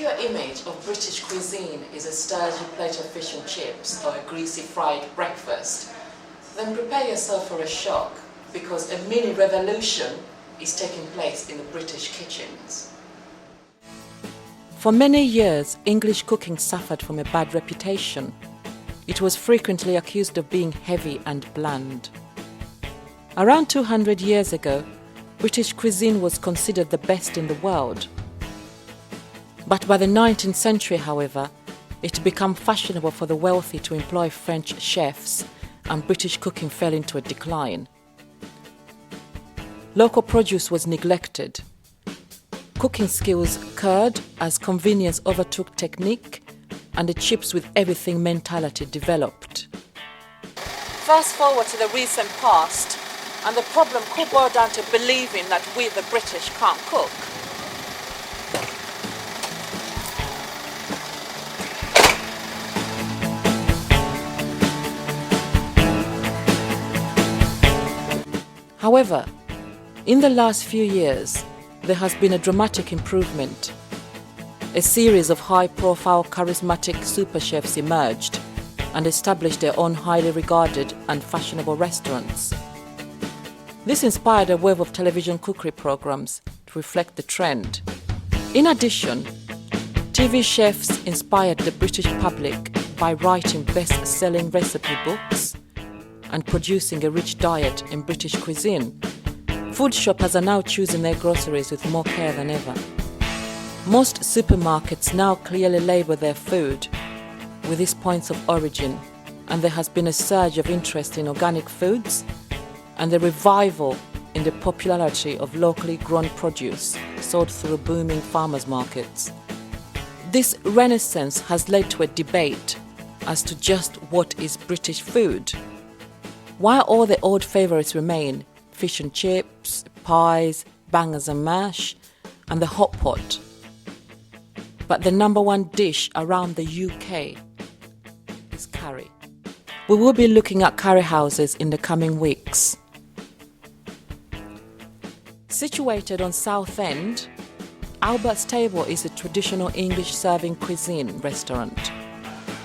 your image of British cuisine is a sturdy plate of fish and chips or a greasy fried breakfast, then prepare yourself for a shock, because a mini revolution is taking place in the British kitchens. For many years, English cooking suffered from a bad reputation. It was frequently accused of being heavy and bland. Around 200 years ago, British cuisine was considered the best in the world. But by the 19th century, however, it became fashionable for the wealthy to employ French chefs, and British cooking fell into a decline. Local produce was neglected. Cooking skills curbed as convenience overtook technique, and the chips with everything mentality developed. Fast forward to the recent past, and the problem could boil down to believing that we, the British, can't cook. However, in the last few years, there has been a dramatic improvement. A series of high-profile, charismatic super chefs emerged and established their own highly regarded and fashionable restaurants. This inspired a wave of television cookery programs to reflect the trend. In addition, TV chefs inspired the British public by writing best-selling recipe books and producing a rich diet in British cuisine. Food shoppers are now choosing their groceries with more care than ever. Most supermarkets now clearly label their food with its points of origin, and there has been a surge of interest in organic foods and a revival in the popularity of locally grown produce sold through booming farmers' markets. This renaissance has led to a debate as to just what is British food. While all the old favourites remain, fish and chips, pies, bangers and mash, and the hot pot, but the number one dish around the UK is curry. We will be looking at curry houses in the coming weeks. Situated on Southend, Albert's Table is a traditional English serving cuisine restaurant.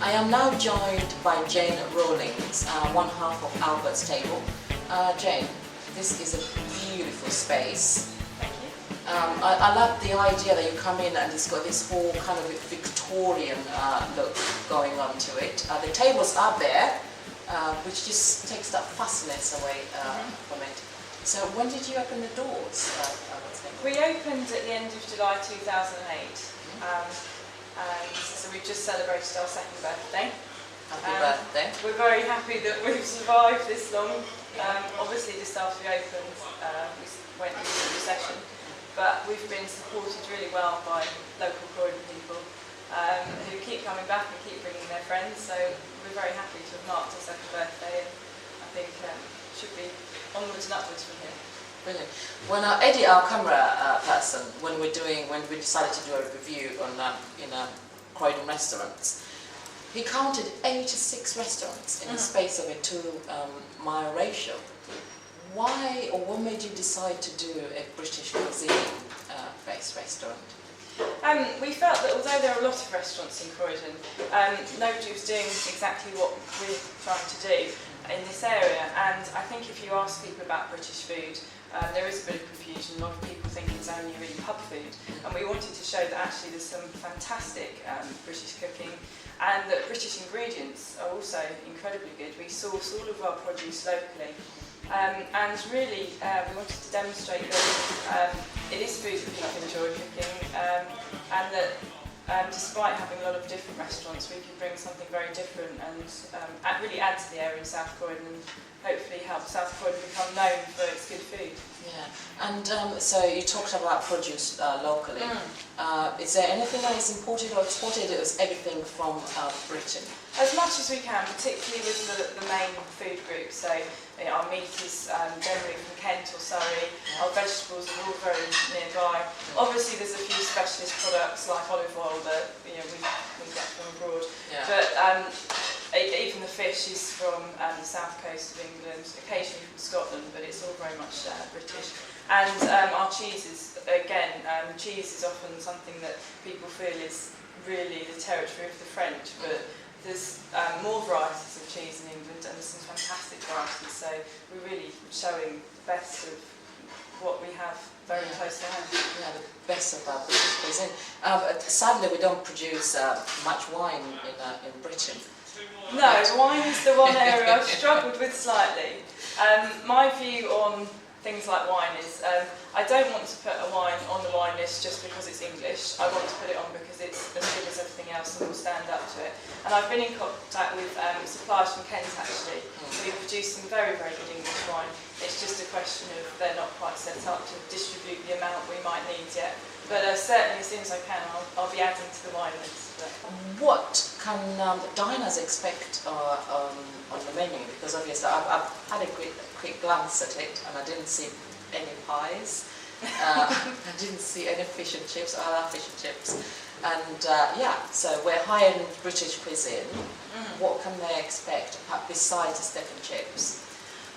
I am now joined by Jane Rawlings, one half of Albert's Table. Jane, this is a beautiful space. Thank you. I like the idea that you come in and it's got this whole kind of Victorian look going on to it. The tables are bare, which just takes that fussiness away from it. So when did you open the doors? We opened at the end of July 2008. And so we've just celebrated our second birthday. Happy birthday. We're very happy that we've survived this long. Obviously just after we opened, we went into the recession, but we've been supported really well by local Croydon people who keep coming back and keep bringing their friends, so we're very happy to have marked our second birthday, and I think should be onwards and upwards from here. Brilliant. When Eddie, our camera person, when we decided to do a review on Croydon restaurants, he counted 86 restaurants in the space of a 2-mile ratio. Why, or what made you decide to do a British cuisine-based restaurant? We felt that although there are a lot of restaurants in Croydon, nobody was doing exactly what we're trying to do in this area. And I think if you ask people about British food, there is a bit of confusion. A lot of people think it's only really pub food, and we wanted to show that actually there's some fantastic British cooking, and that British ingredients are also incredibly good. We source all of our produce locally, and really we wanted to demonstrate that it is food that people enjoy cooking, and that despite having a lot of different restaurants, we can bring something very different and really add to the area in South Croydon, and hopefully help South Croydon become known for its good food. Yeah, and so you talked about produce locally. Is there anything that is imported or exported, or is everything from Britain? As much as we can, particularly with the main food groups. So our meat is generally from Kent or Surrey. Our vegetables are all very nearby. Obviously, there's a few specialist products like olive oil that we get from abroad. Yeah. But even the fish is from the south coast of England, occasionally from Scotland, but it's all very much British. And our cheeses, again, cheese is often something that people feel is really the territory of the French, but there's more varieties of cheese in England, and there's some fantastic varieties, so we're really showing the best of what we have very close to home. Yeah, the best of our British cuisine. Sadly, we don't produce much wine in Britain. No, wine is the one area I've struggled with slightly. My view on things like wine is I don't want to put a wine on the wine list just because it's English. I want to put it on because it's as good as everything else and will stand up to it. And I've been in contact with suppliers from Kent actually, who produce some very, very good English wine. It's just a question of they're not quite set up to distribute the amount we might need yet. But certainly as soon as I can, I'll be adding to the wine list. What can diners expect on the menu? Because obviously I've had a quick glance at it and I didn't see any pies. I didn't see any fish and chips. I love fish and chips. And yeah, so we're high-end British cuisine. What can they expect besides the steak and chips?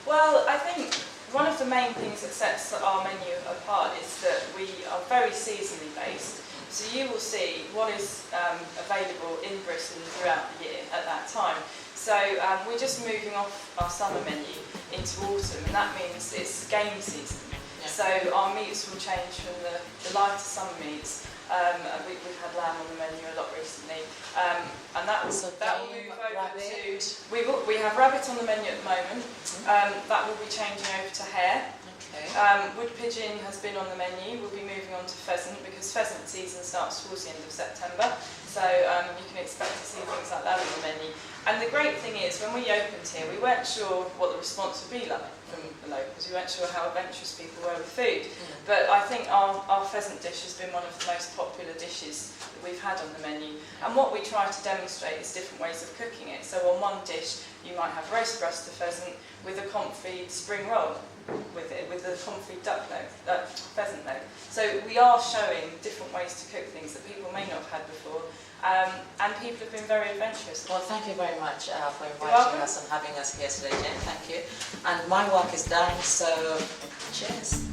Well, I think one of the main things that sets our menu apart is that we are very seasonally based. So you will see what is available in Britain throughout the year at that time. So we're just moving off our summer menu into autumn, and that means it's game season. Yeah. So our meats will change from the lighter summer meats. We've had lamb on the menu a lot recently, and that will move over to. We have rabbit on the menu at the moment. That will be changing over to hare. Okay. Wood pigeon has been on the menu. We'll be moving on to pheasant because pheasant season starts towards the end of September. So you can expect to see things like that on the menu. And the great thing is, when we opened here, we weren't sure what the response would be like from the locals. We weren't sure how adventurous people were with food. But I think our pheasant dish has been one of the most popular dishes that we've had on the menu. And what we try to demonstrate is different ways of cooking it. So on one dish, you might have roast breast of pheasant with a comfreyed spring roll with it, with the comfreyed duck leg, pheasant leg. So we are showing different ways to cook things that people may not have had before. And people have been very adventurous. Well, thank you very much for inviting us and having us here today, Jane. Thank you. And my work is done, so cheers.